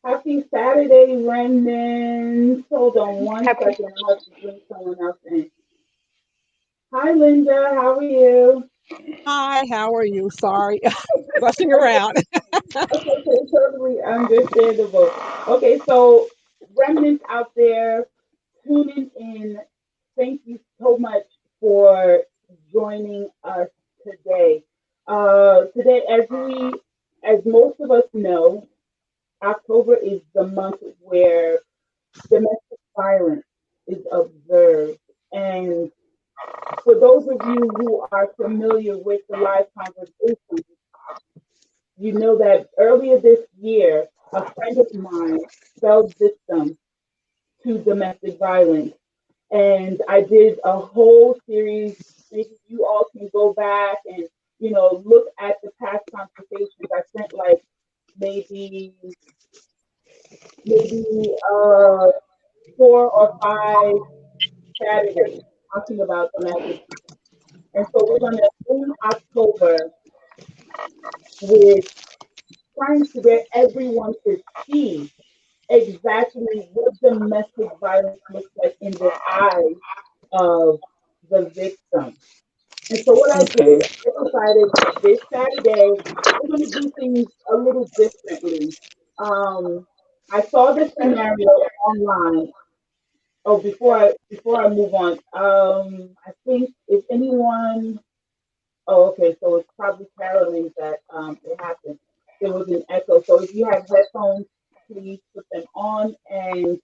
Happy Saturday, Brendan. Hold on one Happy. second. I have to bring someone else in. Hi, Linda. How are you? Hi, how are you? Sorry, rushing around. Okay, totally understandable. Okay, so remnants out there tuning in, thank you so much for joining us today. Today, as most of us know, October is the month where domestic violence is observed. And for those of you who are familiar with the live conversation, you know that earlier this year, a friend of mine fell victim to domestic violence. And I did a whole series. Maybe you all can go back and, look at the past conversations. I spent like maybe, maybe 4 or 5 Saturdays talking about domestic violence. And so we're going to end October with trying to get everyone to see exactly what domestic violence looks like in the eyes of the victim. And so what I Okay. did, I decided this Saturday we're going to do things a little differently. Um, I saw this scenario online. Oh, before I move on, I think if anyone. Oh, okay. So it's probably Carolyn that it happened. There was an echo. So if you have headphones, please put them on, and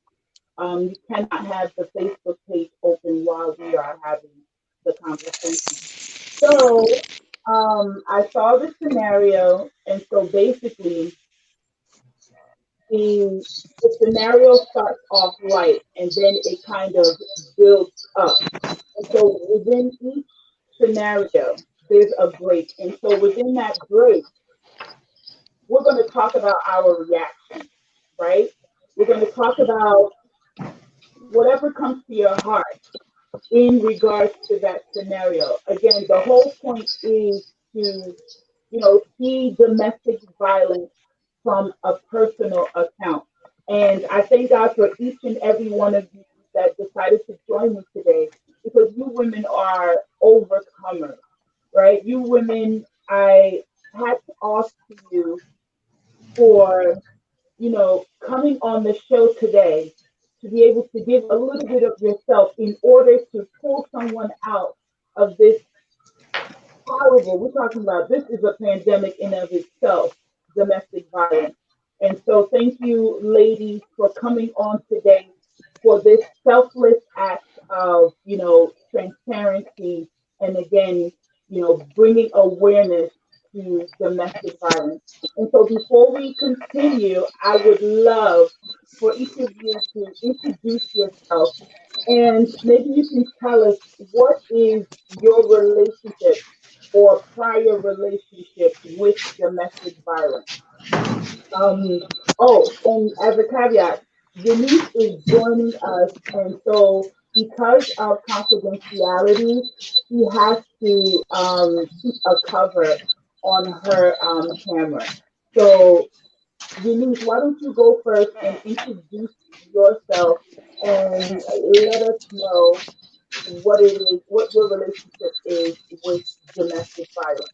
you cannot have the Facebook page open while we are having the conversation. So I saw the scenario, and so basically the scenario starts off light, and then it kind of builds up. And so within each scenario, there's a break. And so within that break, we're going to talk about our reaction, right? We're going to talk about whatever comes to your heart in regards to that scenario. Again, the whole point is to, see domestic violence from a personal account. And I thank God for each and every one of you that decided to join me today because you women are overcomers, right? You women, I hats off to you for, coming on the show today to be able to give a little bit of yourself in order to pull someone out of this horrible. We're talking about this is a pandemic in of itself, domestic violence. And so thank you, ladies, for coming on today for this selfless act of, transparency and again, bringing awareness to domestic violence. And so before we continue, I would love for each of you to introduce yourself and maybe you can tell us what is your relationship or prior relationship with domestic violence. Um, oh, and as a caveat, Denise is joining us, and so because of confidentiality, she has to keep a cover on her camera. So, Denise, why don't you go first and introduce yourself and let us know what it is, what your relationship is with domestic violence.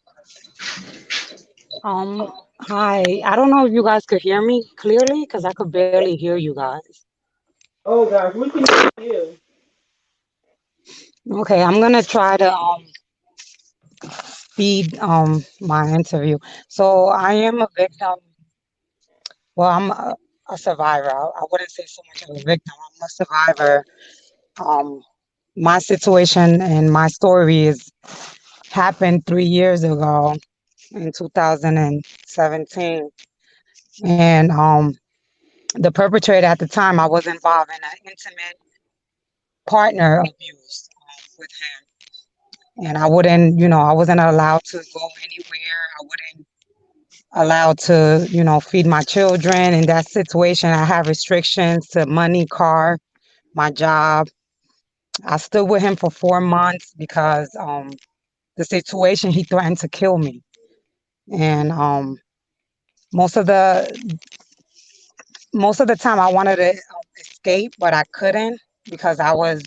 Um, Hi. I don't know if you guys could hear me clearly because I could barely hear you guys. Oh gosh, we can hear you. Okay, I'm gonna try to speed my interview. So I am a victim. Well, I'm a survivor. I wouldn't say so much of a victim. I'm a survivor. Um, my situation and my story is happened 3 years ago in 2017, and the perpetrator at the time, I was involved in an intimate partner abuse with him. And I wouldn't, I wasn't allowed to go anywhere. I wouldn't allowed to, feed my children. In that situation, I have restrictions to money, car, my job. I stood with him for 4 months because the situation, he threatened to kill me. And most of the most of the time I wanted to escape, but I couldn't because I was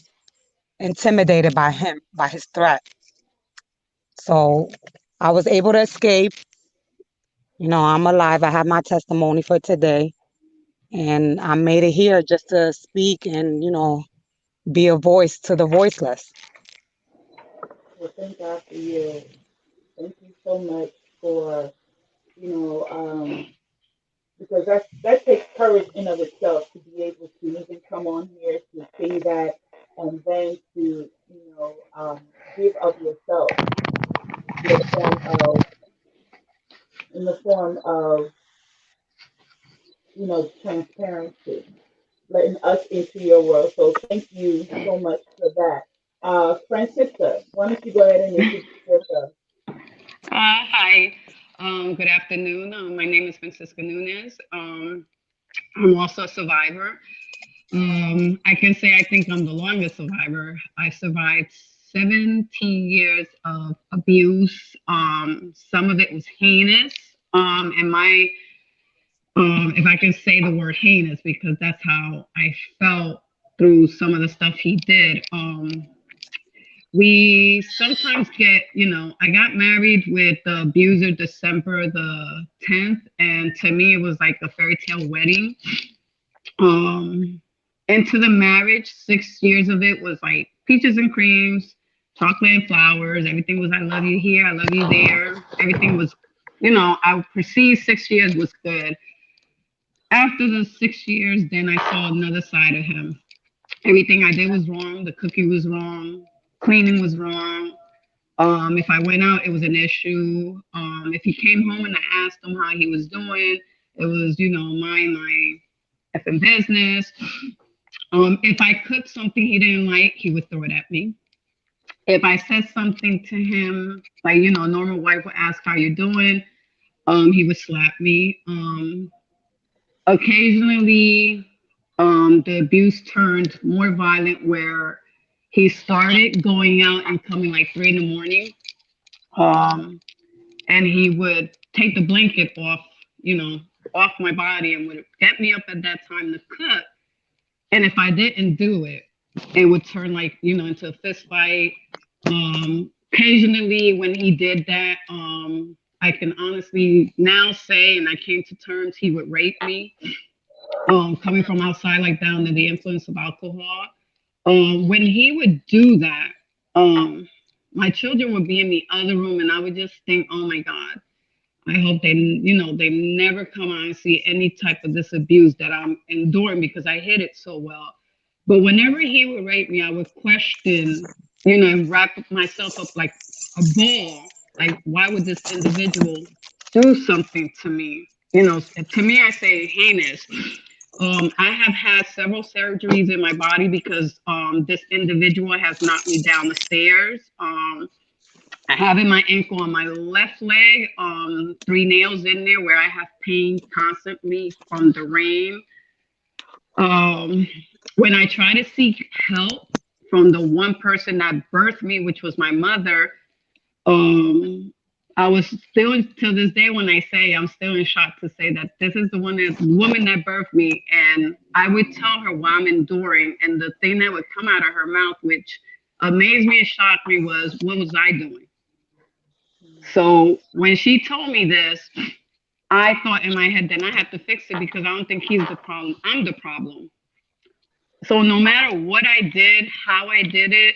intimidated by him, by his threat. So I was able to escape. I'm alive. I have my testimony for today, and I made it here just to speak and, be a voice to the voiceless. Well, thank God for you. Thank you so much for, you know, because that takes courage in of itself to be able to even come on here to say that, and then to, give of yourself in the form of, in the form of, transparency, letting us into your world. So thank you so much for that. Francisca, why don't you go ahead and introduce yourself? Hi. Good afternoon. My name is Francisca Nunez. I'm also a survivor. I can say I think I'm the longest survivor. I survived 17 years of abuse. Some of it was heinous. And if I can say the word heinous, because that's how I felt through some of the stuff he did. We sometimes get, I got married with the abuser December the 10th, and to me it was like a fairy tale wedding. Um, into the marriage, 6 years of it was like peaches and creams, chocolate and flowers. Everything was I love you here, I love you there. Everything was, I perceived 6 years was good. After the 6 years, then I saw another side of him. Everything I did was wrong. The cooking was wrong. Cleaning was wrong. If I went out, it was an issue. If he came home and I asked him how he was doing, it was, mind my effing business. If I cooked something he didn't like, he would throw it at me. If I said something to him, like, a normal wife would ask how you doing, he would slap me. Occasionally, the abuse turned more violent where he started going out and coming like 3 in the morning. Um, and he would take the blanket off, off my body and would get me up at that time to cook. And if I didn't do it, it would turn like, into a fist fight. Occasionally when he did that, I can honestly now say, and I came to terms, he would rape me. Coming from outside, like that under the influence of alcohol. When he would do that, um, my children would be in the other room, and I would just think, "Oh my God, I hope they never come out and see any type of this abuse that I'm enduring because I hid it so well." But whenever he would rape me, I would question, and wrap myself up like a ball. Like, why would this individual do something to me? To me, I say heinous. I have had several surgeries in my body because this individual has knocked me down the stairs. I have in my ankle on my left leg, 3 nails in there where I have pain constantly from the rain. Um, when I try to seek help from the one person that birthed me, which was my mother, um, I was still till this day when I say I'm still in shock to say that this is the woman that birthed me, and I would tell her why I'm enduring, and the thing that would come out of her mouth, which amazed me and shocked me, was what was I doing? So when she told me this, I thought in my head, then I have to fix it because I don't think he's the problem. I'm the problem. So no matter what I did, how I did it,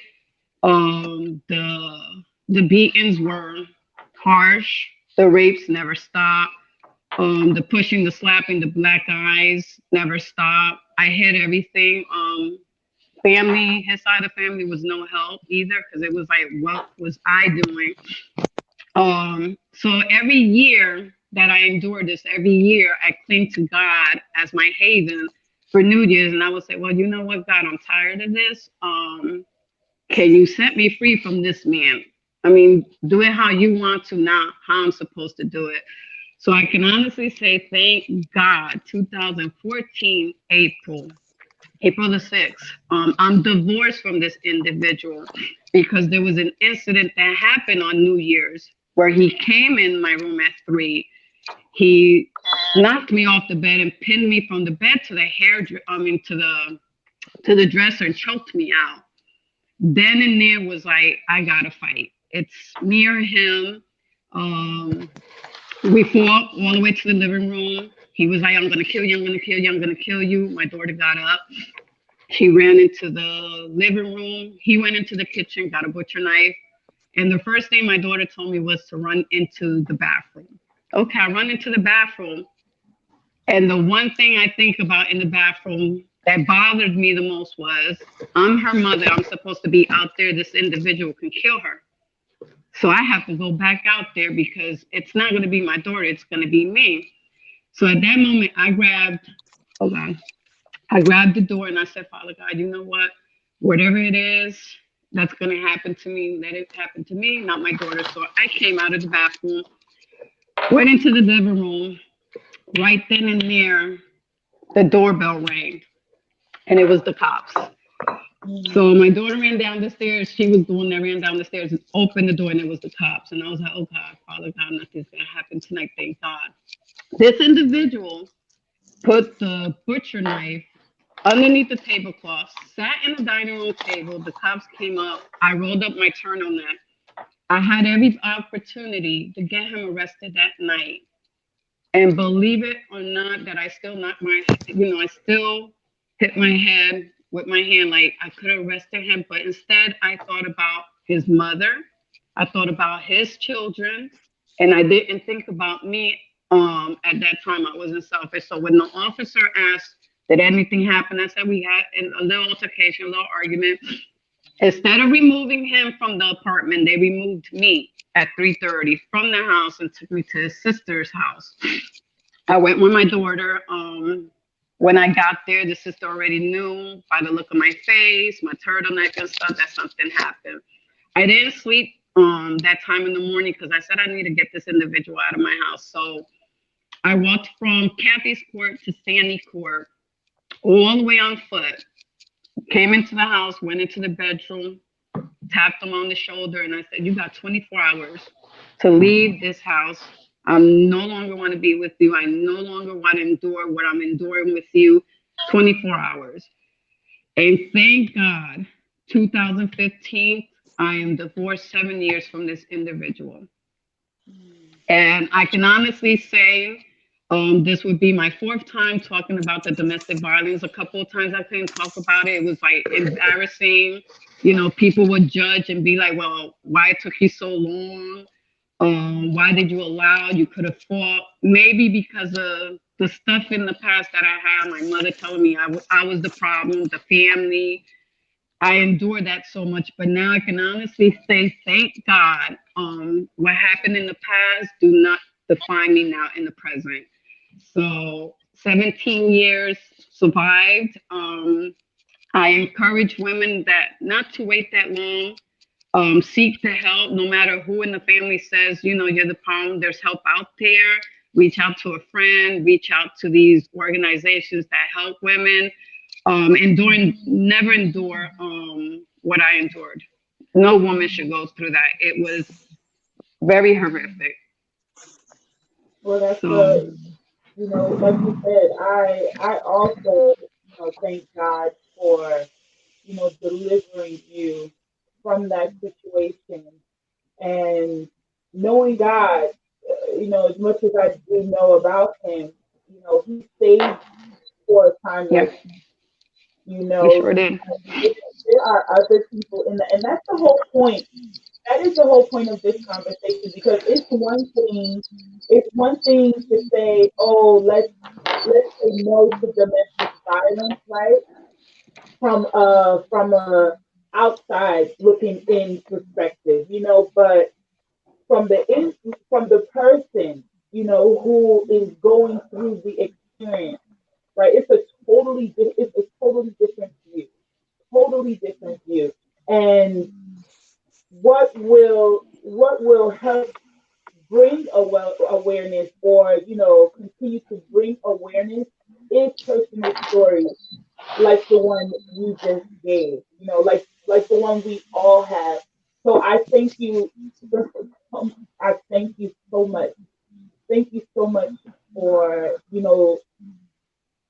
the beatings were harsh. The rapes never stopped. The pushing, the slapping, the black eyes never stopped. I hid everything. Family, his side of the family was no help either because it was like, what was I doing? So every year that I endure this, every year I cling to God as my haven for New Year's, and I would say, well, you know what, God, I'm tired of this. Can you set me free from this man? I mean, do it how you want to, not how I'm supposed to do it. So I can honestly say, thank God, 2014 April the 6th, I'm divorced from this individual because there was an incident that happened on New Year's where he came in my room at 3. He knocked me off the bed and pinned me from the bed to the to the dresser and choked me out. Then and there was like, I gotta fight. It's me or him. Um, we fought all the way to the living room. He was like, I'm gonna kill you, I'm gonna kill you, I'm gonna kill you. My daughter got up. She ran into the living room. He went into the kitchen, got a butcher knife. And the first thing my daughter told me was to run into the bathroom. Okay, I run into the bathroom. And the one thing I think about in the bathroom that bothered me the most was, I'm her mother. I'm supposed to be out there. This individual can kill her. So I have to go back out there because it's not going to be my daughter. It's going to be me. So at that moment, hold on, I grabbed the door and I said, Father God, you know what? Whatever it is that's going to happen to me, let it happen to me, not my daughter. So I came out of the bathroom, went into the living room. Right then and there, the doorbell rang, and it was the cops. So my daughter ran down the stairs. She was the one that ran down the stairs and opened the door, and it was the cops. And I was like, oh God, Father God, nothing's going to happen tonight, thank God. This individual put the butcher knife underneath the tablecloth, sat in the dining room table. The cops came up. I rolled up my turn on that. I had every opportunity to get him arrested that night. And believe it or not, that I still knocked I still hit my head with my hand. Like I could have arrested him, but instead I thought about his mother. I thought about his children, and I didn't think about me. At that time, I wasn't selfish. So when the officer asked, "Did anything happen?" I said, "We had a little altercation, a little argument." Instead of removing him from the apartment, they removed me at 3:30 from the house and took me to his sister's house. I went with my daughter. When I got there, the sister already knew by the look of my face, my turtleneck and stuff, that something happened. I didn't sleep that time in the morning because I said I need to get this individual out of my house. So I walked from Kathy's Court to Sandy Court all the way on foot. Came into the house, went into the bedroom, tapped him on the shoulder, and I said, you got 24 hours to leave this house. I no longer want to be with you. I no longer want to endure what I'm enduring with you. 24 hours. And thank God, 2015, I am divorced 7 years from this individual. And I can honestly say, this would be my fourth time talking about the domestic violence. A couple of times I couldn't talk about it. It was like embarrassing. People would judge and be like, well, why it took you so long? Why did you allow? You could have fought. Maybe because of the stuff in the past that I had, my mother telling me I was the problem, the family. I endured that so much, but now I can honestly say, thank God, what happened in the past do not define me now in the present. So 17 years survived. I encourage women that not to wait that long. Seek the help, no matter who in the family says, you're the problem. There's help out there. Reach out to a friend, reach out to these organizations that help women. Never endure what I endured. No woman should go through that. It was very horrific. Well, that's good. Like you said, I also, thank God for, delivering you from that situation and knowing God, as much as I do know about him, he saved for a time Yes, like, you sure did. there are other people in the, and that's the whole point. That is the whole point of this conversation because it's one thing to say, oh, let's say no to domestic violence, right? From a outside looking in perspective, but from the person, who is going through the experience, right? It's a totally different view, totally different view. And what will help bring awareness, or continue to bring awareness, is personal stories like the one you just gave, like the one we all have. So I thank you. I thank you so much. Thank you so much for,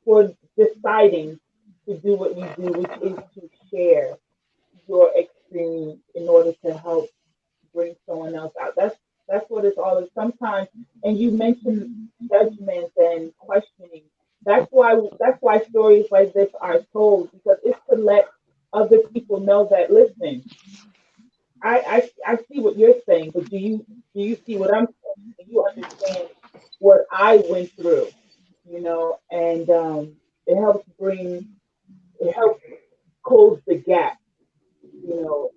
for deciding to do what you do, which is to share your experience in order to help bring someone else out. That's what it's all. Sometimes, and you mentioned judgment and questioning. That's why stories like this are told, because it's to let other people know that, listen, I see what you're saying, but do you see what I'm saying? Do you understand what I went through? And it helps bring it helps close the gap, you know,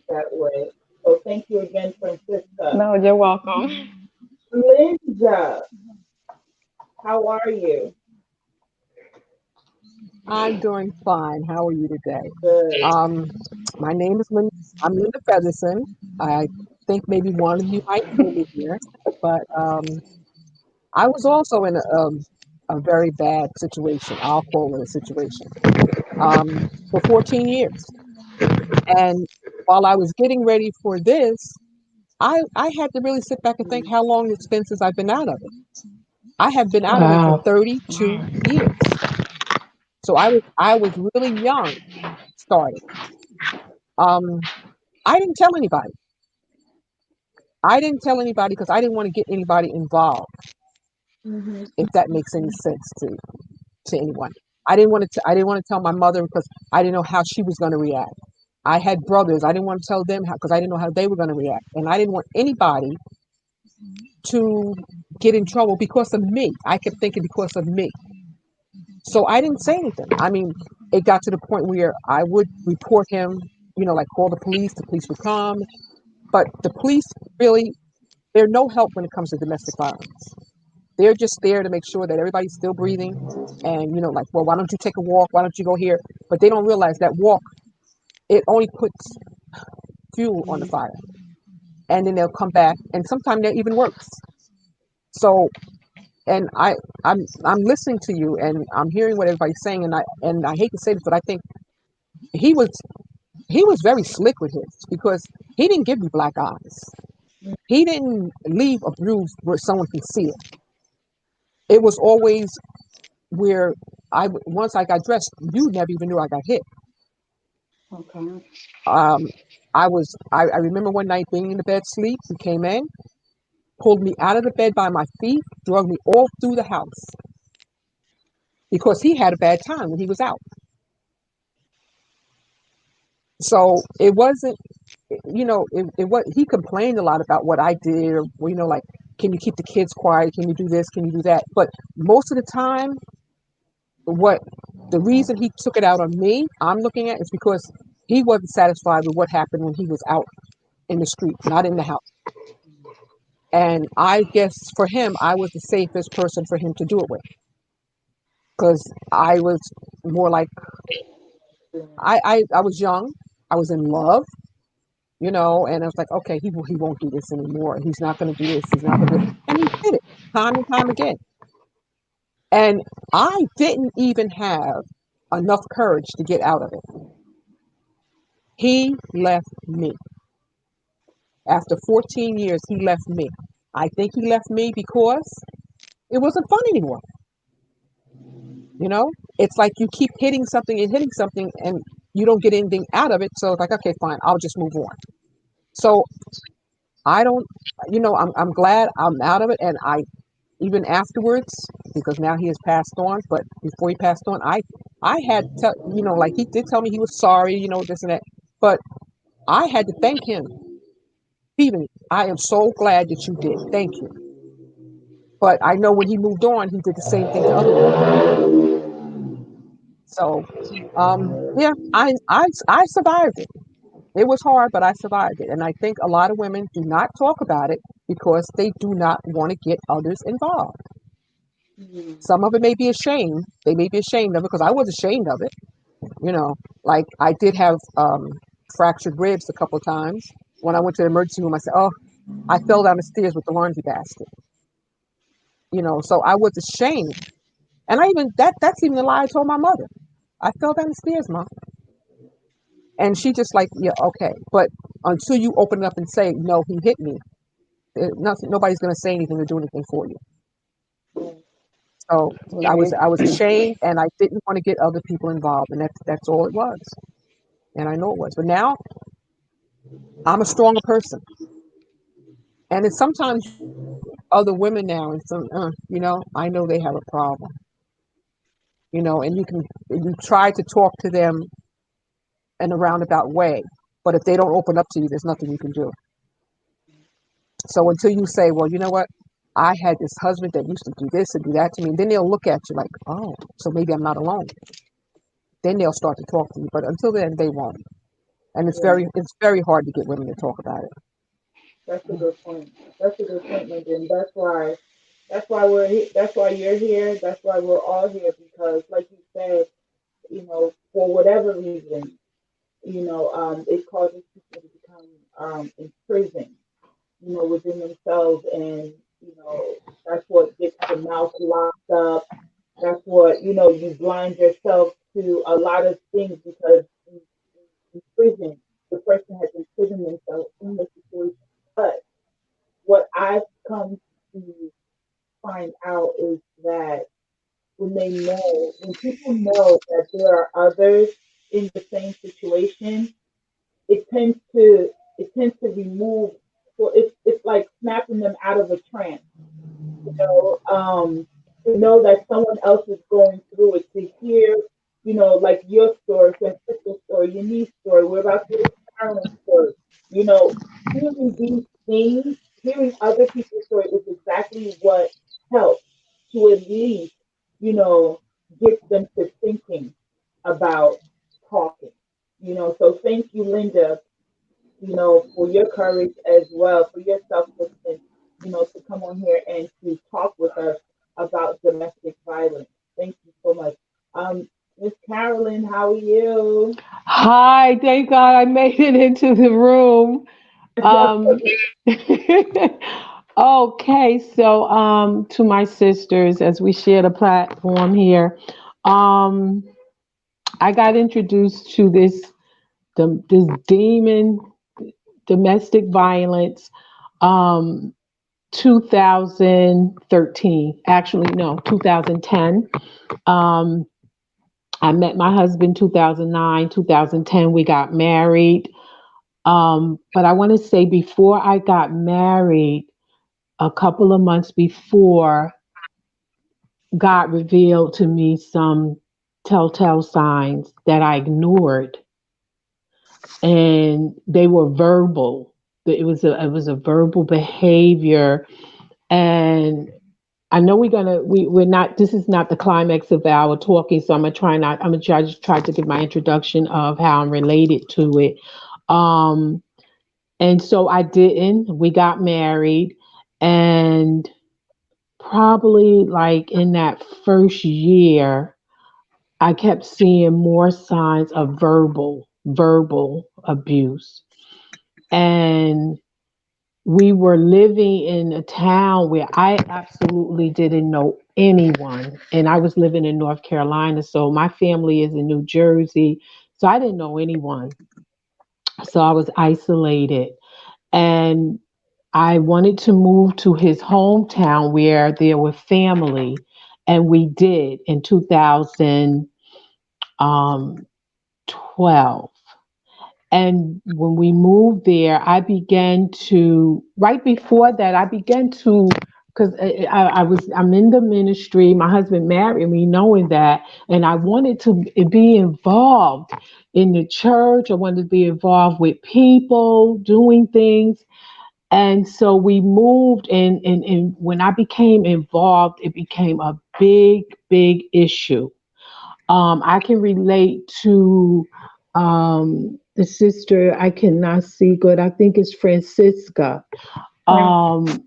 that way. So thank you again, Francisca. No, you're welcome. Linda, how are you? I'm doing fine. How are you today? Good. Um, my name is Linda. I'm Linda Featherson. I think maybe one of you might know me here, but I was also in a very bad situation. I'll call it a situation for 14 years. And while I was getting ready for this, I had to really sit back and think how long it's been since I've been out of it. I have been out of it for Wow. 32 Wow. years. So I was really young starting. Um, I didn't tell anybody. I didn't tell anybody because I didn't want to get anybody involved, Hmm. if that makes any sense to anyone. I didn't want to tell my mother because I didn't know how she was going to react. I had brothers. I didn't want to tell them how because I didn't know how they were going to react. And I didn't want anybody to get in trouble because of me. I kept thinking because of me. So I didn't say anything. I mean, it got to the point where I would report him, like call the police would come, but the police really, they're no help when it comes to domestic violence. They're just there to make sure that everybody's still breathing. And, like, well, why don't you take a walk? Why don't you go here? But they don't realize that walk, it only puts fuel on the fire. And then they'll come back, and sometimes they're even worse. So, and I'm listening to you, and I'm hearing what everybody's saying, and I hate to say this, but I think he was he was very slick with his because he didn't give me black eyes. He didn't leave a bruise where someone can see it. It was always where once I got dressed, you never even knew I got hit. Okay. Um, I remember one night being in the bed sleep. He came in, pulled me out of the bed by my feet, drug me all through the house because he had a bad time when he was out. So it wasn't, it was, he complained a lot about what I did, or, like, can you keep the kids quiet? Can you do this? Can you do that? But most of the time, what the reason he took it out on me, I'm looking at, is because he wasn't satisfied with what happened when he was out in the street, not in the house. And I guess for him, I was the safest person for him to do it with because I was more like, I was young, I was in love, and I was like, okay, he won't do this anymore. He's not going to do this. He's not going to do it. And he did it time and time again. And I didn't even have enough courage to get out of it. He left me. After 14 years, he left me. I think he left me because it wasn't fun anymore. You know, it's like you keep hitting something and hitting something and you don't get anything out of it. So it's like, okay, fine, I'll just move on. So I don't, I'm glad I'm out of it. And even afterwards, because now he has passed on, but before he passed on, I had to, like he did tell me he was sorry, this and that, but I had to thank him. Stephen, I am so glad that you did. Thank you. But I know when he moved on, he did the same thing to other women. So, yeah, I survived it. It was hard, but I survived it. And I think a lot of women do not talk about it because they do not want to get others involved. Some of it may be ashamed. They may be ashamed of it because I was ashamed of it. You know, like I did have fractured ribs a couple of times. When I went to the emergency room, I said, "Oh, I fell down the stairs with the laundry basket." So I was ashamed. And I even that's even a lie I told my mother. I fell down the stairs, Mom. And she just like, yeah, okay. But until you open it up and say, no, he hit me, nothing. Nobody's going to say anything or do anything for you. Mm. So And I was ashamed, and I didn't want to get other people involved, and that's all it was. And I know it was. But now I'm a stronger person, and it's sometimes other women now, and some, I know they have a problem, and you try to talk to them in a roundabout way, but if they don't open up to you, there's nothing you can do. So until you say, well, you know what, I had this husband that used to do this and do that to me, and then they'll look at you like, oh, so maybe I'm not alone. Then they'll start to talk to you, but until then, they won't. And yeah, it's very hard to get women to talk about it. that's a good point. That's a good point, Linda. And that's why we're here. That's why you're here. That's why we're all here because, like you said, for whatever reason, it causes people to become imprisoned, within themselves, and that's what gets the mouth locked up. That's what you blind yourself to a lot of things because in prison, the person has imprisoned themselves in the situation. But what I've come to find out is that when people know that there are others in the same situation, it tends to remove. So it's like snapping them out of a trance. To know that someone else is going through it, to hear, like your story, Francisco's story, your niece's story, we're about to hear Carolyn's story. You know, hearing these things, hearing other people's story is exactly what helps to at least, you know, get them to thinking about talking. So thank you, Linda, for your courage as well, for your selflessness, to come on here and to talk with us about domestic violence. Thank you so much. Miss Carolyn, how are you? Hi, thank God I made it into the room. Um, okay, so to my sisters, as we share the platform here, um, I got introduced to this demon domestic violence, um, 2013. Actually, no, 2010. Um, I met my husband 2009, 2010. We got married. But I want to say before I got married, a couple of months before, God revealed to me some telltale signs that I ignored, and they were verbal. It was a verbal behavior, and I know we're not, this is not the climax of our talking, so I'm gonna try to give my introduction of how I'm related to it. Um, and so I didn't. We got married, and probably like in that first year, I kept seeing more signs of verbal abuse. And we were living in a town where I absolutely didn't know anyone. And I was living in North Carolina, so my family is in New Jersey. So I didn't know anyone. So I was isolated. And I wanted to move to his hometown where there were family. And we did in 2012. And when we moved there, right before that, I began to, because I'm in the ministry. My husband married me knowing that, and I wanted to be involved in the church. I wanted to be involved with people, doing things. And so we moved, and when I became involved, it became a big, big issue. I can relate to the sister I cannot see good. I think it's Francisca. Yeah. Um,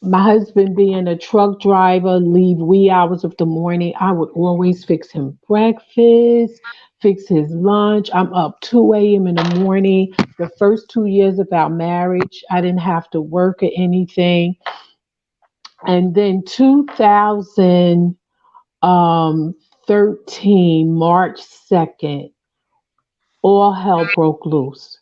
my husband being a truck driver, leave wee hours of the morning. I would always fix him breakfast, fix his lunch. I'm up 2 a.m. in the morning. The first 2 years of our marriage, I didn't have to work or anything. And then 2013, March 2nd, all hell broke loose,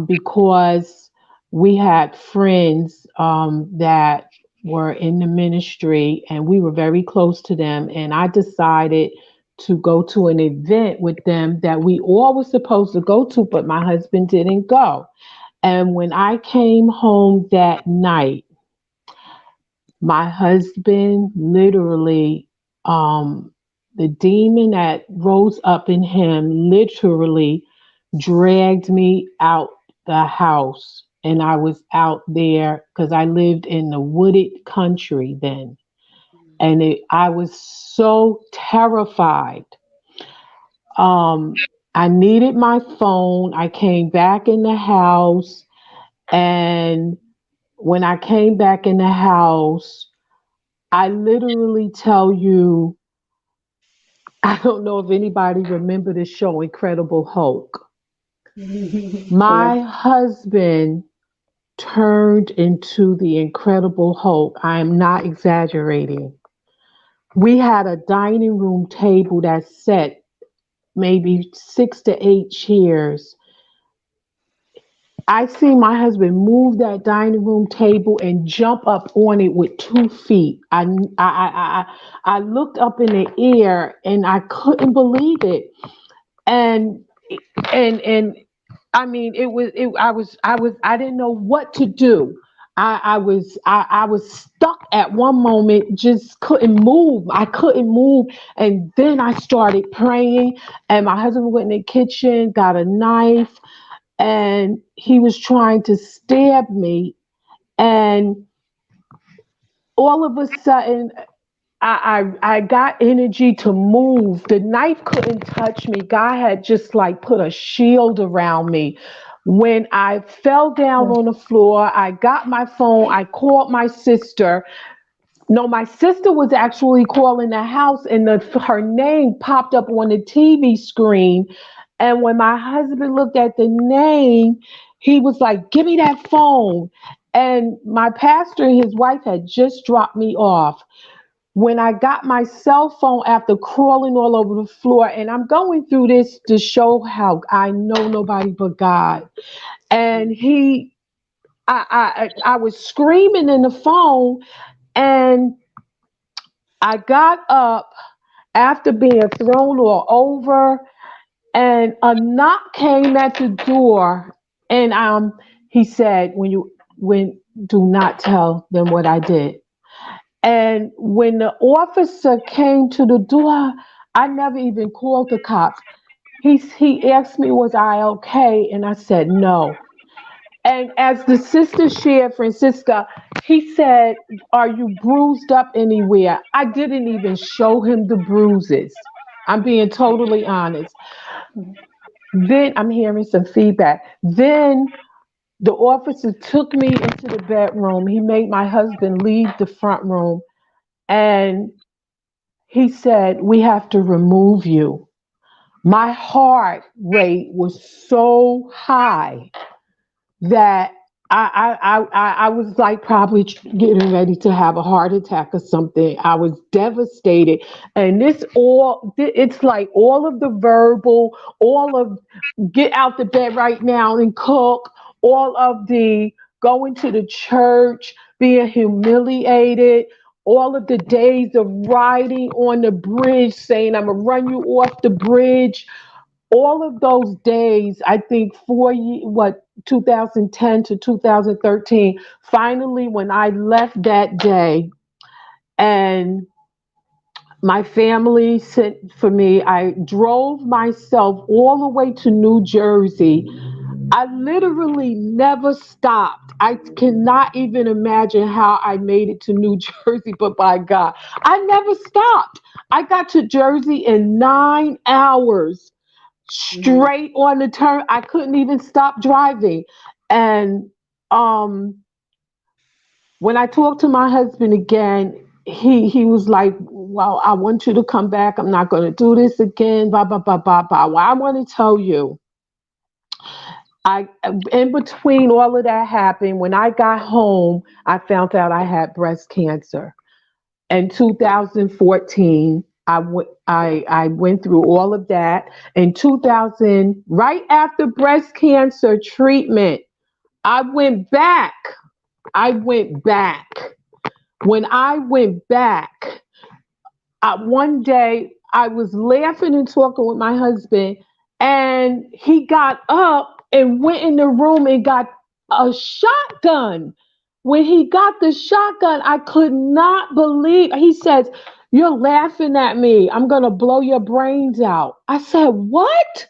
because we had friends that were in the ministry, and we were very close to them. And I decided to go to an event with them that we all were supposed to go to, but my husband didn't go. And when I came home that night, my husband literally, um, the demon that rose up in him literally dragged me out the house. And I was out there because I lived in the wooded country then. And I was so terrified. I needed my phone. I came back in the house. And when I came back in the house, I literally tell you, I don't know if anybody remember the show Incredible Hulk. Yes. My husband turned into the Incredible Hulk. I am not exaggerating. We had a dining room table that set maybe 6 to 8 chairs. I see my husband move that dining room table and jump up on it with 2 feet. I looked up in the air and I couldn't believe it. And and I mean, I didn't know what to do. I was stuck at one moment, just couldn't move. I couldn't move, and then I started praying. And my husband went in the kitchen, got a knife, and he was trying to stab me. And all of a sudden, I got energy to move. The knife couldn't touch me. God had just like put a shield around me. When I fell down on the floor, I got my phone. I called my sister. No, my sister was actually calling the house, and her name popped up on the TV screen. And when my husband looked at the name, he was like, "Give me that phone." And my pastor and his wife had just dropped me off. When I got my cell phone after crawling all over the floor, and I'm going through this to show how I know nobody but God. And I was screaming in the phone, and I got up after being thrown all over, and a knock came at the door, and he said, when do not tell them what I did. And when the officer came to the door, I never even called the cops. He asked me, was I okay? And I said no. And as the sister shared, Francisca, he said, are you bruised up anywhere? I didn't even show him the bruises. I'm being totally honest. Then I'm hearing some feedback. Then the officer took me into the bedroom. He made my husband leave the front room, and he said, we have to remove you. My heart rate was so high that I was like probably getting ready to have a heart attack or something. I was devastated. And it's like all of the verbal, all of get out the bed right now and cook, all of the going to the church, being humiliated, all of the days of riding on the bridge saying, I'm going to run you off the bridge. All of those days, I think 2010 to 2013, finally, when I left that day and my family sent for me, I drove myself all the way to New Jersey. I literally never stopped. I cannot even imagine how I made it to New Jersey, but by God, I never stopped. I got to Jersey in 9 hours Mhm. straight on the turn. I couldn't even stop driving. And um, when I talked to my husband again, he was like, well, I want you to come back. I'm not going to do this again. Blah, blah, blah, blah, blah. Well, I want to tell you, I in between all of that happened, when I got home, I found out I had breast cancer. In 2014, I went through all of that. In 2000, right after breast cancer treatment, I went back. I went back. When I went back, one day I was laughing and talking with my husband, and he got up and went in the room and got a shotgun. When he got the shotgun, I could not believe. He says, "You're laughing at me. I'm going to blow your brains out." I said, "What?"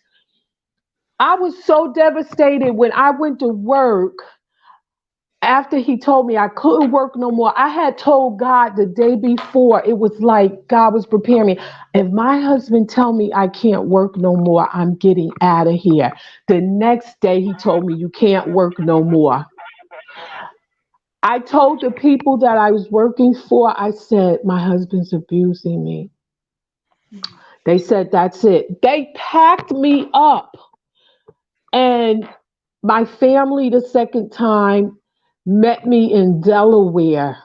I was so devastated when I went to work after he told me I couldn't work no more. I had told God the day before. It was like God was preparing me. If my husband tell me I can't work no more, I'm getting out of here. The next day he told me you can't work no more. I told the people that I was working for, I said my husband's abusing me. They said that's it. They packed me up, and my family the second time met me in Delaware.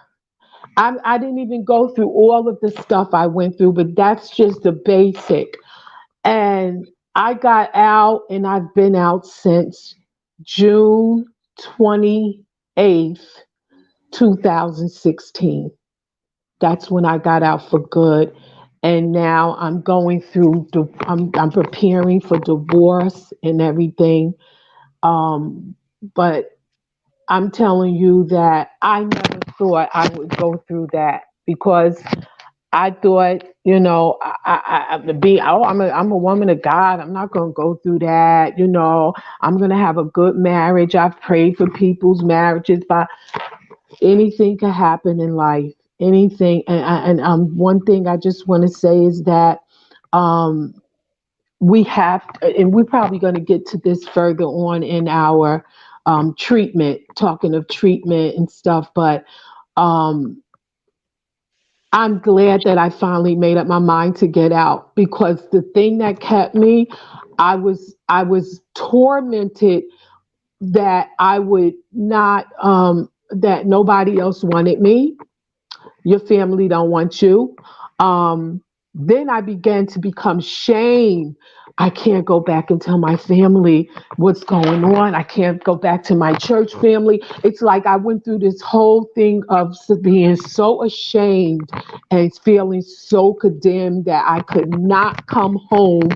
I didn't even go through all of the stuff I went through, but that's just the basic. And I got out, and I've been out since June 28th, 2016. That's when I got out for good. And now I'm going through, I'm preparing for divorce and everything. Um, but I'm telling you that I never thought I would go through that because I thought, I'm a woman of God. I'm not going to go through that. I'm going to have a good marriage. I've prayed for people's marriages, but anything can happen in life. Anything. And one thing I just want to say is that um, we have, and we're probably going to get to this further on in our treatment, talking of treatment and stuff, but um, I'm glad that I finally made up my mind to get out because the thing that kept me, I was tormented that I would not, that nobody else wanted me. Your family don't want you. Um, then I began to become shame. I can't go back and tell my family what's going on. I can't go back to my church family. It's like I went through this whole thing of being so ashamed and feeling so condemned that I could not come home,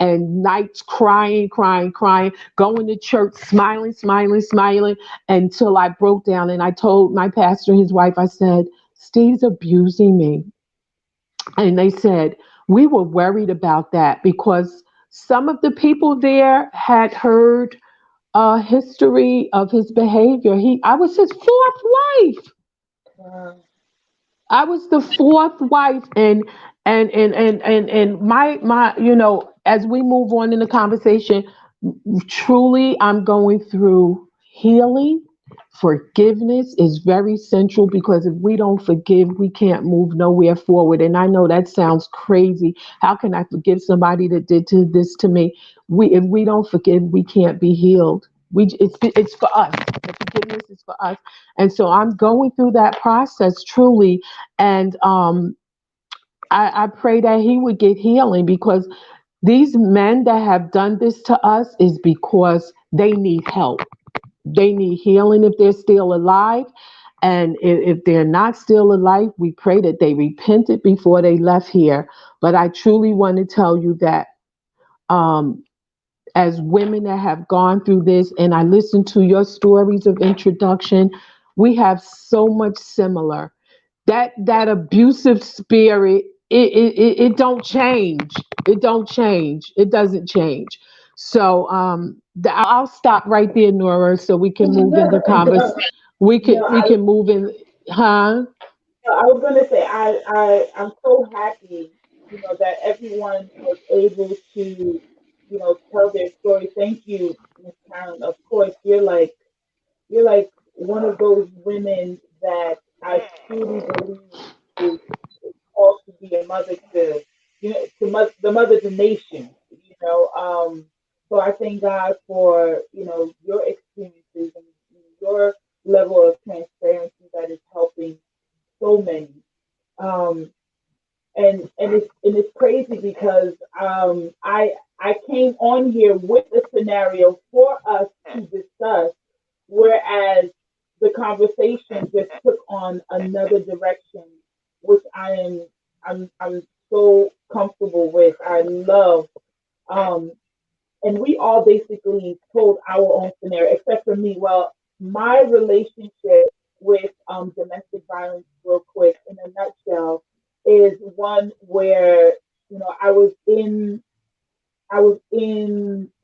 and nights crying, crying, crying, going to church, smiling, smiling, smiling until I broke down. And I told my pastor and his wife, I said, "Steve's abusing me." And they said, "We were worried about that because some of the people there had heard a history of his behavior. I was his fourth wife. Wow. I was the fourth wife, and my as we move on in the conversation, truly I'm going through healing. Forgiveness is very central because if we don't forgive, we can't move nowhere forward. And I know that sounds crazy. How can I forgive somebody that did this to me? If we don't forgive, we can't be healed. It's for us. The forgiveness is for us. And so I'm going through that process truly, and I pray that he would get healing because these men that have done this to us is because they need help. They need healing if they're still alive. And if they're not still alive, we pray that they repented before they left here. But I truly want to tell you that um, as women that have gone through this, and I listened to your stories of introduction, we have so much similar. That abusive spirit, it don't change. It don't change. It doesn't change. So I'll stop right there, Nora, so we can move in the convers. We can No, we can move in, huh? I was gonna say I'm so happy, that everyone was able to, tell their story. Thank you, Miss Karen. Of course, you're like one of those women that I truly believe is called to be a mother to, the mother to nations. So I thank God for your experiences and your level of transparency that is helping so many. Um, and it's crazy because I came on here with a scenario for us to discuss, whereas the conversation just took on another direction, which I'm so comfortable with. I love. Um, and we all basically told our own scenario, except for me. Well, my relationship with domestic violence, real quick, in a nutshell, is one where I was in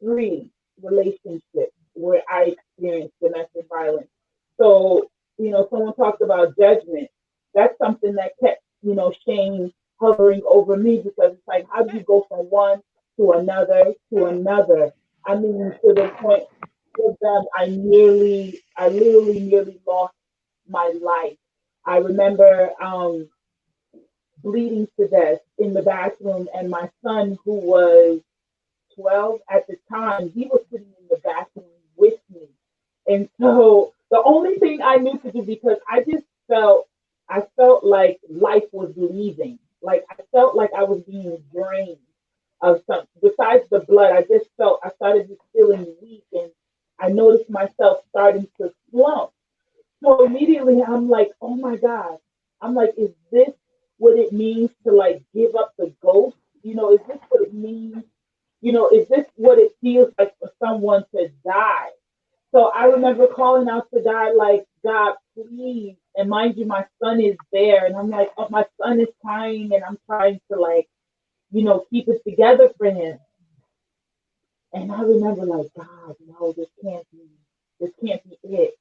three relationships where I experienced domestic violence. So, someone talked about judgment. That's something that kept, shame hovering over me because it's like, how do you go from one to another to another? I mean, to the point with them, I literally nearly lost my life. I remember bleeding to death in the bathroom, and my son, who was 12 at the time, he was sitting in the bathroom with me. And so the only thing I knew to do, because I felt like life was leaving. Like I felt like I was being drained of something. Besides the blood, I started just feeling weak, and I noticed myself starting to slump. So immediately I'm like, oh my God. I'm like, is this what it means to like give up the ghost? Is this what it means? Is this what it feels like for someone to die? So I remember calling out to God, like, God, please. And mind you, my son is there. And I'm like, oh, my son is crying. And I'm trying to, like, keep it together for him. And I remember, like, God, no, this can't be it.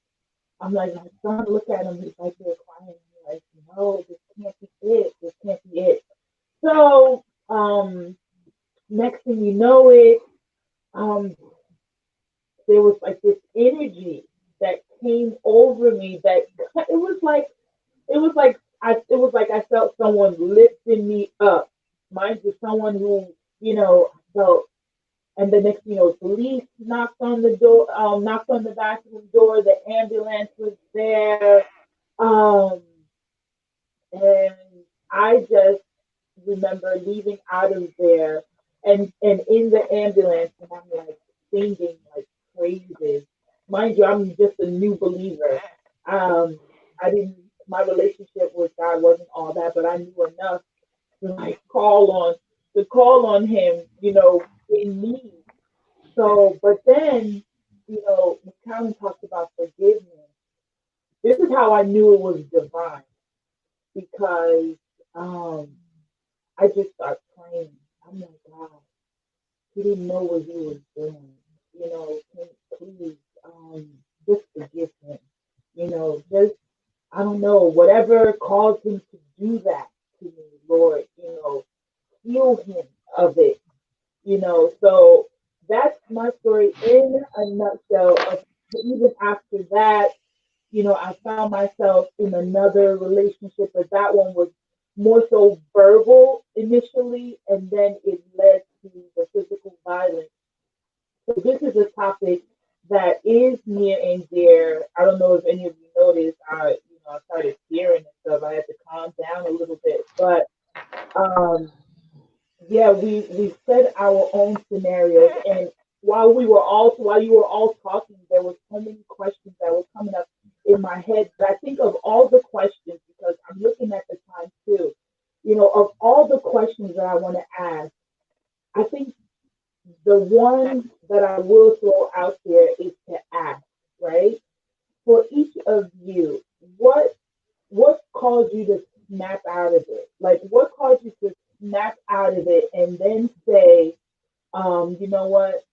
I'm like, my son, look at him. He's like, they're crying. I'm like, no, this can't be it. This can't be it. So, next thing you know it, um, there was like this energy that came over me that it was like I felt someone lifting me up. Mind you, someone who, felt, and the next, police knocked on the bathroom door, the ambulance was there. Um, and I just remember leaving out of there and in the ambulance, and I'm like singing like praises. Mind you, I'm just a new believer. Um, I didn't. My relationship with God wasn't all that, but I knew enough to like call on Him, in need. So, but then, Ms. Carolyn talked about forgiveness. This is how I knew it was divine because um, I just started praying. I'm like, God, he didn't know what he was doing. Please, just forgive him. Just, I don't know, whatever caused him to do that to me, Lord, heal him of it. So that's my story in a nutshell. Even after that, I found myself in another relationship, but that one was more so verbal initially, and then it led to the physical violence. So this is a topic that is near and dear. I don't know if any of you noticed. I started tearing and stuff. I had to calm down a little bit, but um, yeah, we said our own scenarios, and while you were all talking, there were so many questions that were coming up in my head. But I think of all the questions because I'm looking at the time too. Of all the questions that I want to ask, I think the one that I will throw out there is to ask, right? For each of you, what caused you to snap out of it? Like, what caused you to snap out of it and then say, you know what,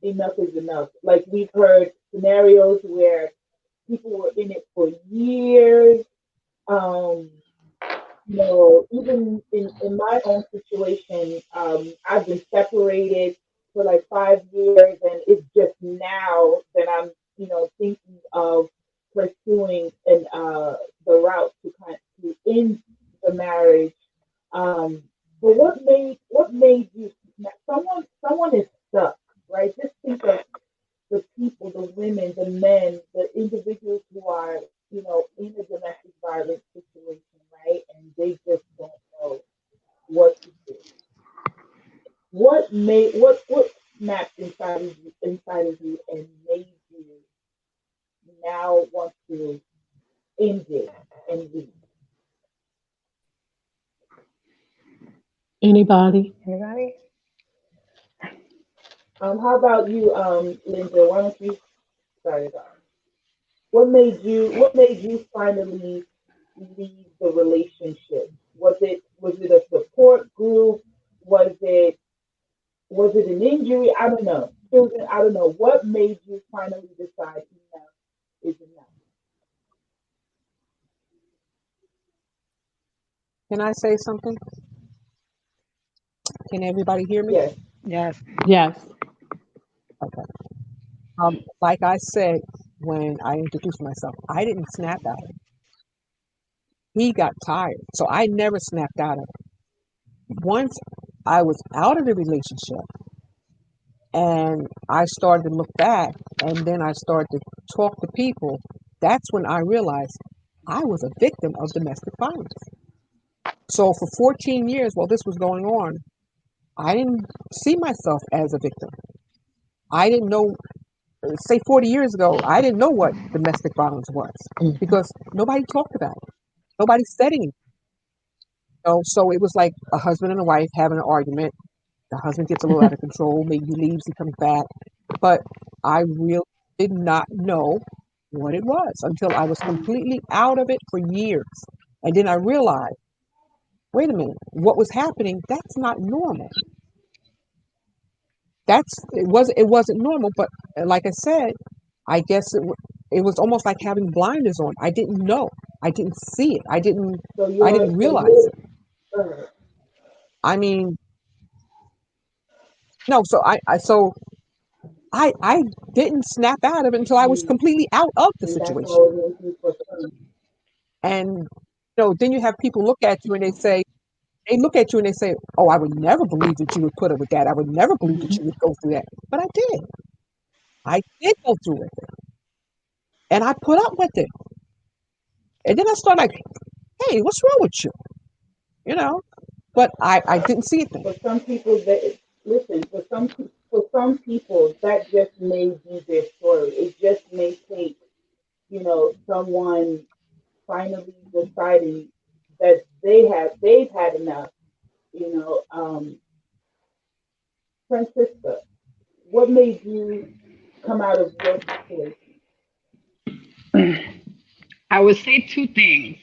enough is enough? Like, we've heard scenarios where people were in it for years. Um, Even in my own situation, I've been separated for like 5 years, and it's just now that I'm, thinking of pursuing the route to to end the marriage. But what made you? Someone is stuck, right? Just think of the people, the women, the men, the individuals who are, in a domestic violence situation, right? And they just don't know what to do. What snapped inside of you and made you? now want to end it and leave. Anybody? Anybody? How about you, Linda? Why don't you start it off? What made you finally leave the relationship? Was it a support group? Was it an injury? I don't know. Children, I don't know. What made you finally decide enough is enough? Can I say something? Can everybody hear me? Yes. Yes. Yes. Okay. Like I said when I introduced myself, I didn't snap out of it. He got tired, so I never snapped out of it. Once I was out of the relationship and I started to look back, and then I started to talk to people, that's when I realized I was a victim of domestic violence. So for 14 years while this was going on, I didn't see myself as a victim. I didn't know, say 40 years ago, I didn't know what domestic violence was Mhm. because nobody talked about it. Nobody said anything. So it was like a husband and a wife having an argument. The husband gets a little out of control, maybe he leaves, he comes back. But I really did not know what it was until I was completely out of it for years. And then I realized, wait a minute, what was happening, that's not normal. It wasn't normal, but like I said, I guess it was almost like having blinders on. I didn't know. I didn't see it. I didn't So I you're didn't so realize you're it. I mean, no, so I didn't snap out of it until I was mm, completely out of the and that's situation. all it is for some. And then you have people look at you and they look at you and they say, "Oh, I would never believe that you would put up with that. I would never believe that Mhm. you would go through that." But I did. I did go through it, and I put up with it. And then I started like, "Hey, what's wrong with you?" You know. But I didn't see it then. For some people, that listen. For some people, that just may be their story. It just may take someone finally deciding that they've had enough. Francisca, what made you come out of your situation? I would say two things.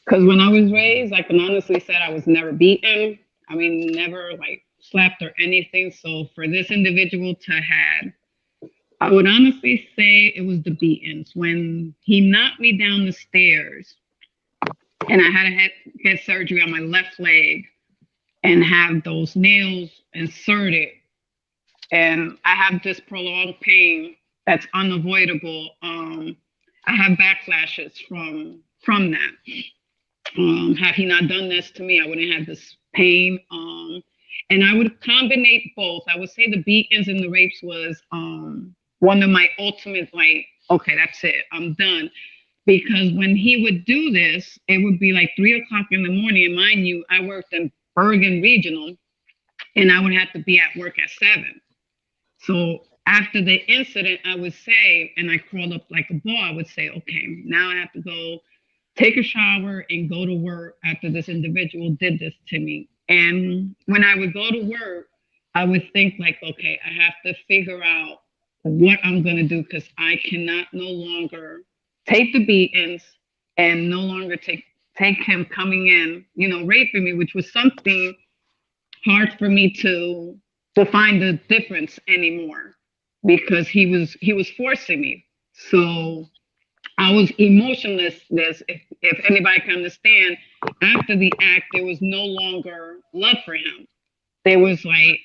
Because when I was raised, I can honestly say I was never beaten. I mean, never like slapped or anything. So for this individual to have, I would honestly say it was the beatings. When he knocked me down the stairs and I had to get surgery on my left leg and have those nails inserted, and I have this prolonged pain that's unavoidable. I have backflashes from that. Had he not done this to me, I wouldn't have this pain. And I would combine both. I would say the beatings and the rapes was one of my ultimate, like, okay, that's it, I'm done. Because when he would do this, it would be like 3 o'clock in the morning. And mind you, I worked in Bergen Regional and I would have to be at work at 7. So after the incident, I would say, and I crawled up like a ball, I would say, okay, now I have to go take a shower and go to work after this individual did this to me. And when I would go to work, I would think like, okay, I have to figure out what I'm going to do because I cannot no longer take the beatings and no longer take him coming in, raping me, which was something hard for me to find the difference anymore because he was forcing me. So I was emotionless. If anybody can understand, after the act, there was no longer love for him. There was like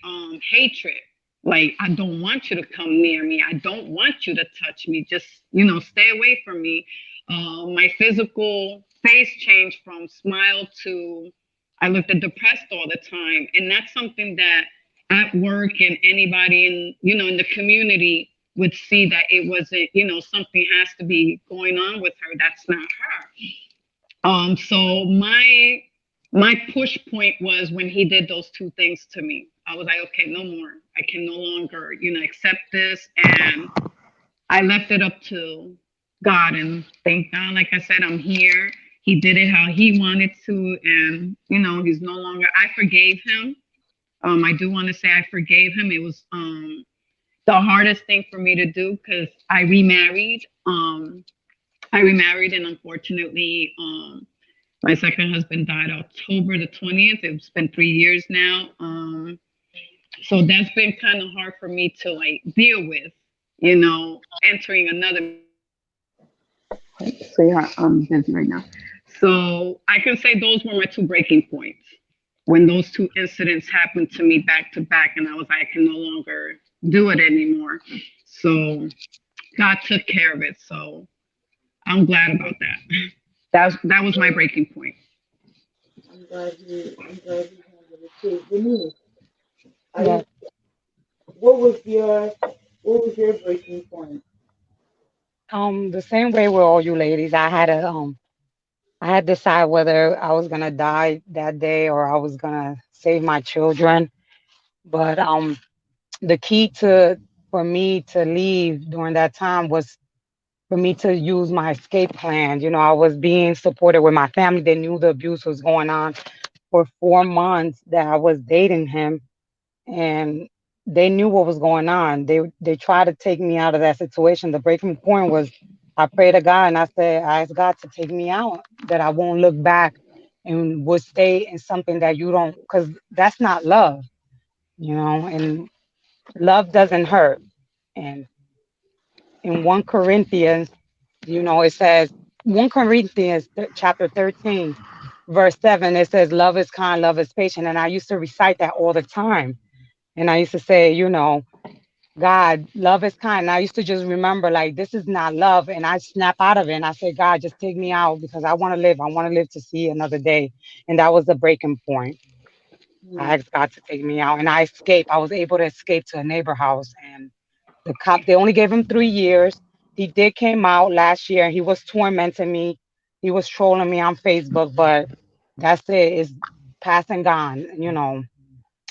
hatred. Like, I don't want you to come near me. I don't want you to touch me. Just stay away from me. My physical face changed from smile to I looked depressed all the time, and that's something that at work and anybody in the community would see that it wasn't, something has to be going on with her. That's not her. So my push point was when he did those two things to me. I was like, okay, no more. I can no longer, accept this. And I left it up to God, and thank God, like I said, I'm here. He did it how he wanted to, and he's no longer. I forgave him. I do want to say I forgave him. It was the hardest thing for me to do because I remarried. I remarried, and unfortunately, my second husband died October the 20th. It's been 3 years now. So that's been kind of hard for me to like deal with, entering another. Sweetheart, I'm busy right now. So I can say those were my two breaking points when those two incidents happened to me back to back, and I was like, I can no longer do it anymore. So God took care of it. So I'm glad about that. That was my breaking point. I'm glad you handled it too. Denise, Yeah. I what was your breaking point? The same way with all you ladies, I had to decide whether I was gonna die that day or I was gonna save my children. But the key to for me to leave during that time was for me to use my escape plan. I was being supported with my family. They knew the abuse was going on for 4 months that I was dating him, and they knew what was going on. They tried to take me out of that situation. The breaking point was I prayed to God and I asked God to take me out, that I won't look back and would stay in something that you don't, because that's not love, and love doesn't hurt. And in 1 Corinthians, it says 1 Corinthians chapter 13, verse 7, it says, love is kind, love is patient. And I used to recite that all the time. And I used to say, God, love is kind. And I used to just remember, like, this is not love. And I snap out of it and I say, God, just take me out because I want to live. I want to live to see another day. And that was the breaking point. Hmm. I asked God to take me out and I escaped. I was able to escape to a neighbor house. And the cop, they only gave him 3 years. He did came out last year. He was tormenting me. He was trolling me on Facebook, but that's it. It's past and gone.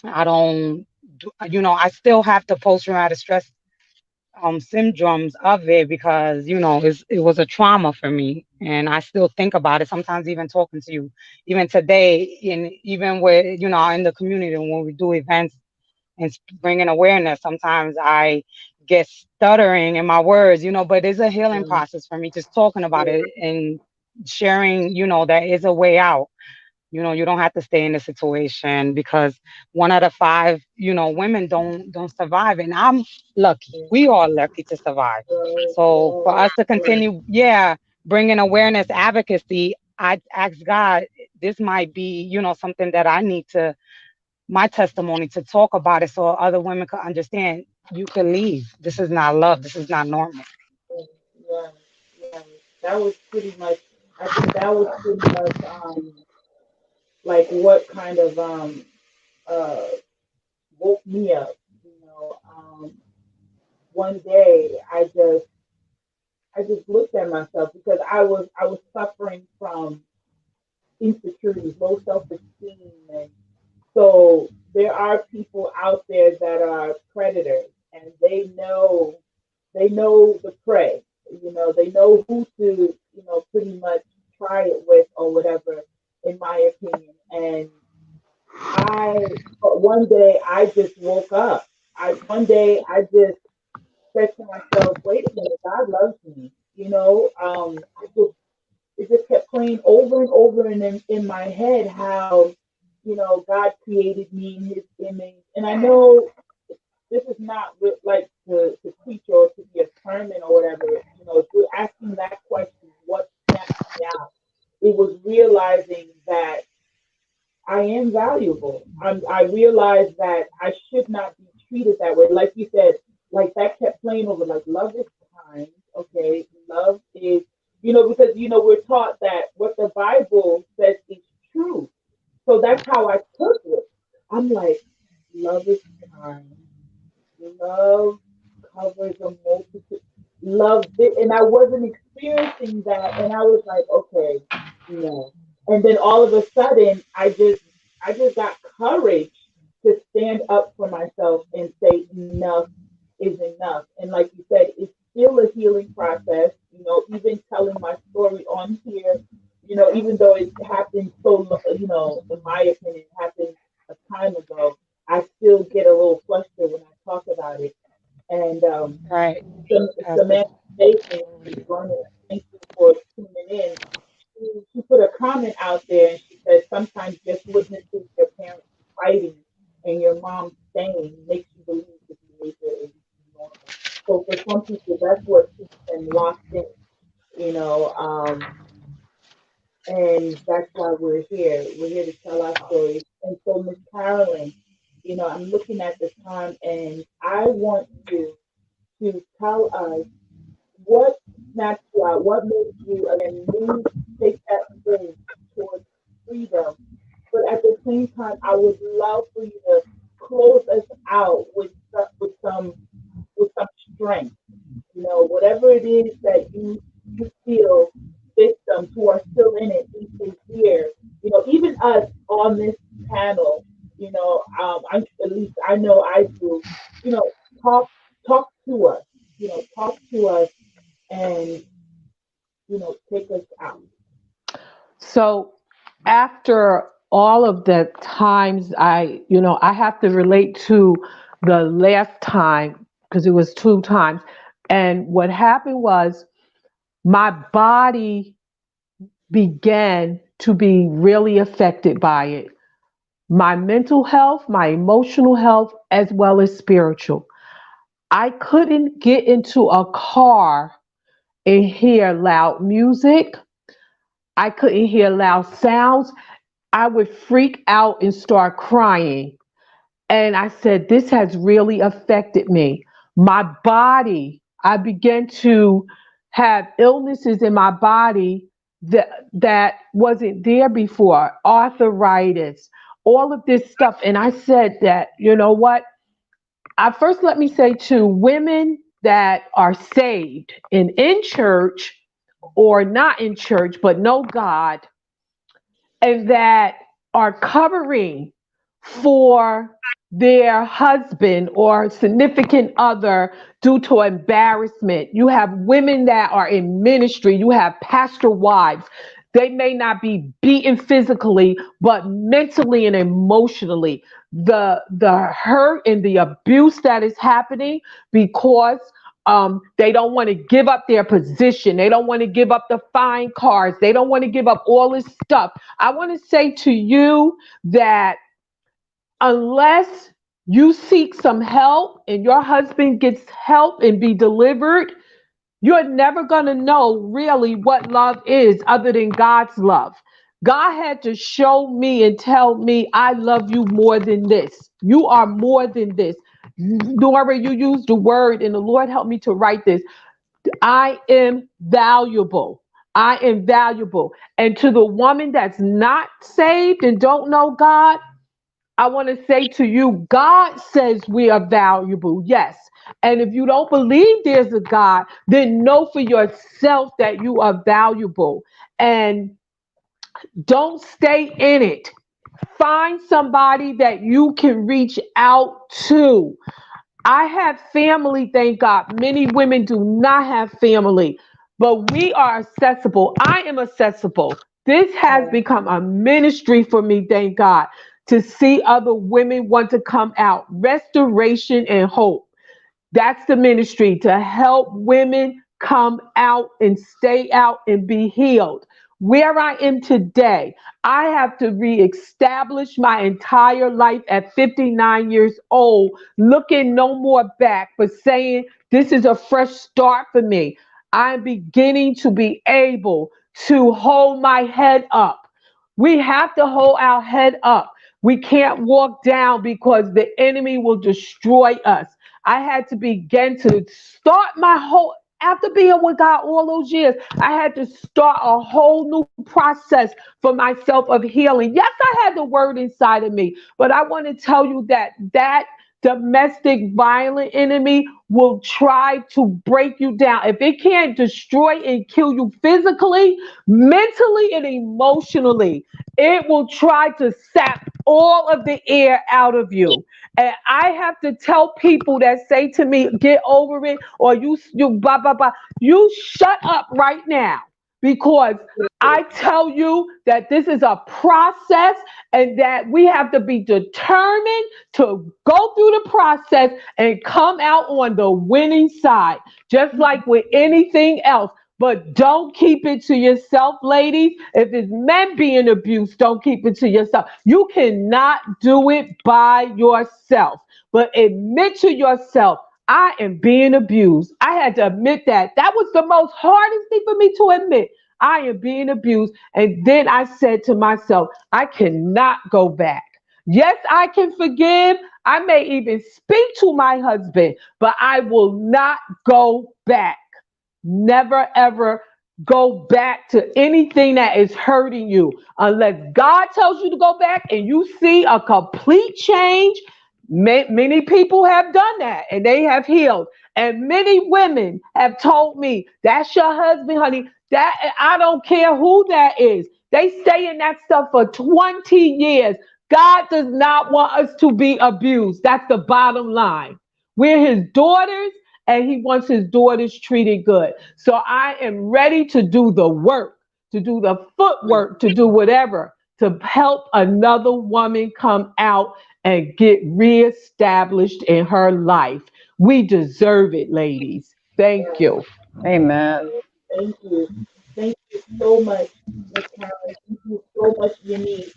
I don't, I still have the post traumatic stress syndromes of it because it was a trauma for me, and I still think about it sometimes. Even talking to you, even today, in even with in the community when we do events and bringing awareness, sometimes I get stuttering in my words, but it's a healing Yeah, process for me just talking about yeah, it and sharing, there is a way out. You don't have to stay in the situation because 1 out of 5, women don't survive, and I'm lucky. yeah. We are lucky to survive. Right, So for right, us to right. continue, yeah, bringing awareness, advocacy, I ask God, this might be, something that I need to my testimony to talk about it so other women could understand. You could leave. This is not love. This is not normal. Yeah, yeah, yeah. That was pretty much. I think that was pretty much like what kind of uh woke me up. One day I just looked at myself because I was suffering from insecurities, low self esteem, and so there are people out there that are predators, and they know the prey. They know who to pretty much try it with or whatever. In my opinion, and I but one day I just woke up. I one day I just said to myself, "Wait a minute, God loves me." It just kept playing over and over in my head how God created me in His image, and I know this is not like to preach or to be a sermon or whatever. If you're asking that question, what snapped me out? It was realizing that I am valuable. I realized that I should not be treated that way. Like you said, like that kept playing over. Like love is kind, okay? Love is, because we're taught that what the Bible says is true. So that's how I took it. I'm like, love is kind. Love covers a multitude. Love it, and I wasn't experiencing that, and I was like, okay, no. And then all of a sudden, I just got courage to stand up for myself and say enough is enough. And like you said, it's still a healing process. Even telling my story on here, even though it happened in my opinion, it happened a time ago, I still get a little flustered when I talk about it. And Right. Pastor. Samantha Bateman, thank you for tuning in. She put a comment out there and she said sometimes just witnessing your parents fighting and your mom staying makes you believe the behavior is normal. So for some people, that's what keeps them locked in, you know, um, and that's why we're here. We're here to tell our stories. And so, Miss Carolyn, I'm looking at the time and I want you to tell us what snatched you out, what made you again move, take that move towards freedom. But at the same time, I would love for you to close us out with some strength. Whatever it is that you feel victims who are still in it need to hear. Even us on this panel. At least I know I do. You know, talk talk to us. Talk to us and take us out. So after all of the times I have to relate to the last time because it was two times. And what happened was my body began to be really affected by it. My mental health, my emotional health, as well as spiritual. I couldn't get into a car and hear loud music. I couldn't hear loud sounds. I would freak out and start crying. And I said, this has really affected me. My body, I began to have illnesses in my body that wasn't there before, arthritis, all of this stuff. And I said that, you know what? I first let me say to women that are saved and in church or not in church, but know God, and that are covering for their husband or significant other due to embarrassment. You have women that are in ministry, you have pastor wives. They may not be beaten physically, but mentally and emotionally. The hurt and the abuse that is happening because they don't want to give up their position. They don't want to give up the fine cars. They don't want to give up all this stuff. I want to say to you that unless you seek some help and your husband gets help and be delivered, you're never going to know really what love is other than God's love. God had to show me and tell me, I love you more than this. You are more than this. Nora, you used the word, and the Lord helped me to write this. I am valuable. I am valuable. And to the woman that's not saved and don't know God, I want to say to you, God says we are valuable, yes. And if you don't believe there's a God, then know for yourself that you are valuable. And don't stay in it. Find somebody that you can reach out to. I have family, thank God. Many women do not have family, but we are accessible. I am accessible. This has Right. become a ministry for me, thank God, to see other women want to come out. Restoration and hope. That's the ministry, to help women come out and stay out and be healed. Where I am today, I have to reestablish my entire life at 59 years old, looking no more back, but saying this is a fresh start for me. I'm beginning to be able to hold my head up. We have to hold our head up. We can't walk down because the enemy will destroy us. I had to begin to start my whole, after being with God all those years, I had to start a whole new process for myself of healing. Yes, I had the word inside of me, but I want to tell you that domestic violent enemy will try to break you down. If it can't destroy and kill you physically, mentally, and emotionally, it will try to sap all of the air out of you. And I have to tell people that say to me, get over it, or you blah blah blah. You shut up right now, because I tell you that this is a process, and that we have to be determined to go through the process and come out on the winning side, just like with anything else. But don't keep it to yourself, ladies. If it's men being abused, don't keep it to yourself. You cannot do it by yourself. But admit to yourself, I am being abused. I had to admit that. That was the most hardest thing for me to admit. I am being abused. And then I said to myself, I cannot go back. Yes, I can forgive. I may even speak to my husband, but I will not go back. Never ever go back to anything that is hurting you unless God tells you to go back and you see a complete change. Many people have done that and they have healed. And many women have told me, that's your husband, honey. That I don't care who that is. They stay in that stuff for 20 years. God does not want us to be abused. That's the bottom line. We're his daughters, and he wants his daughters treated good. So I am ready to do the work, to do the footwork, to do whatever to help another woman come out and get reestablished in her life. We deserve it, ladies. Thank you. Amen. Thank you. Thank you so much, Miss Karen. Thank you so much, Unique.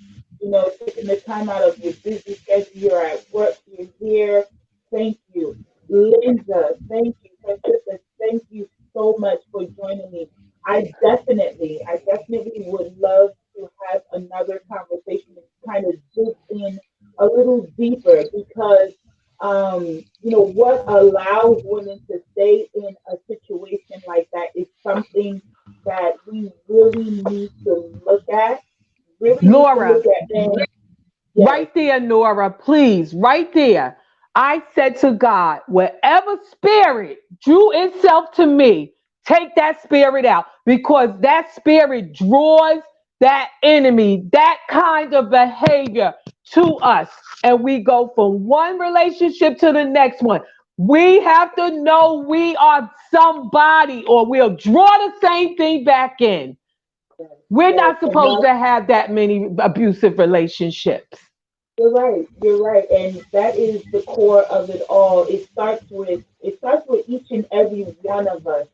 Taking the time out of your busy schedule. You're at work, you're here. Thank you. Linda, thank you. Francisca, thank you so much for joining me. I definitely would love to have another conversation and kind of dig in a little deeper because what allows women to stay in a situation like that is something that we really need to look at, really need to Nora, look at. And yes, right there, Nora, please, right there. I said to God, whatever spirit drew itself to me, take that spirit out, because that spirit draws that enemy, that kind of behavior to us. And we go from one relationship to the next one. We have to know we are somebody, or we'll draw the same thing back in. We're yes, not and supposed to have that many abusive relationships. you're right. You're right, and that is the core of it all. It starts with each and every one of us.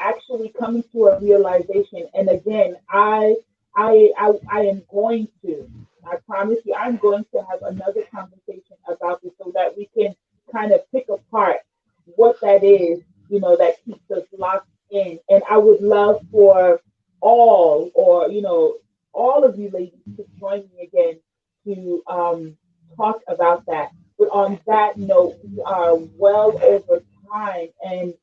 Actually coming to a realization. And again, I am going to. I promise you, I'm going to have another conversation about this so that we can kind of pick apart what that is. That keeps us locked in. And I would love for all of you ladies to join me again to talk about that. But on that note, we are well over time, and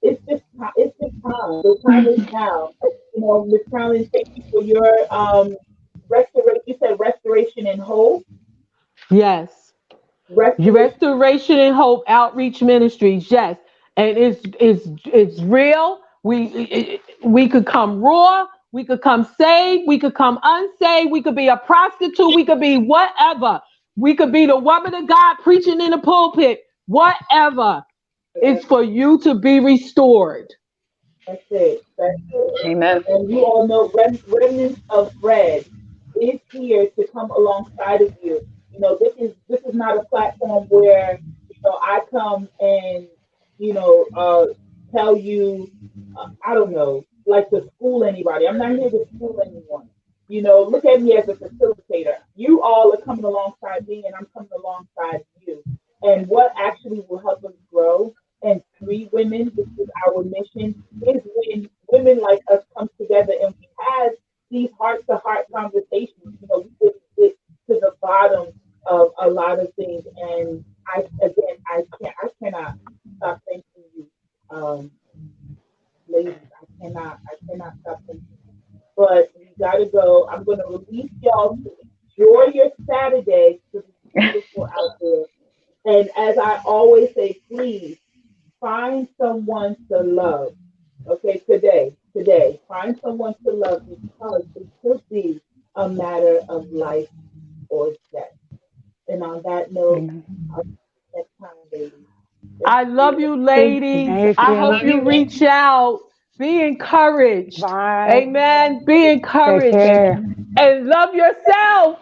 it's just time. The time is now. Miss Carolyn, thank you for your restoration. You said restoration and hope. Yes. Your Restoration. Restoration and Hope Outreach Ministries, yes. And it's real. We could come raw, we could come saved, we could come unsaved, we could be a prostitute, we could be whatever. We could be the woman of God preaching in the pulpit, whatever. It's for you to be restored. That's it. That's it. Amen. And you all know Remnants of Bread is here to come alongside of you. This is not a platform where I come and tell you I don't know, like to school anybody. I'm not here to school anyone. Look at me as a facilitator. You all are coming alongside me, and I'm coming alongside you. And what actually will help us grow and free women, which is our mission, is when women like us come together and we have these heart to heart conversations. We just get to the bottom of a lot of things. And I cannot stop thanking you, ladies. I cannot stop thanking you. But we gotta go. I'm gonna release y'all to enjoy your Saturday because it's beautiful out there. And as I always say, please find someone to love. Okay, today, find someone to love because it could be a matter of life or death. And on that note, Amen. I'll see you next time, ladies. Thank I love you. you, ladies. Thank I you. hope Love you. you reach out. Be encouraged. Bye. Amen. Be Take encouraged care. and love yourself.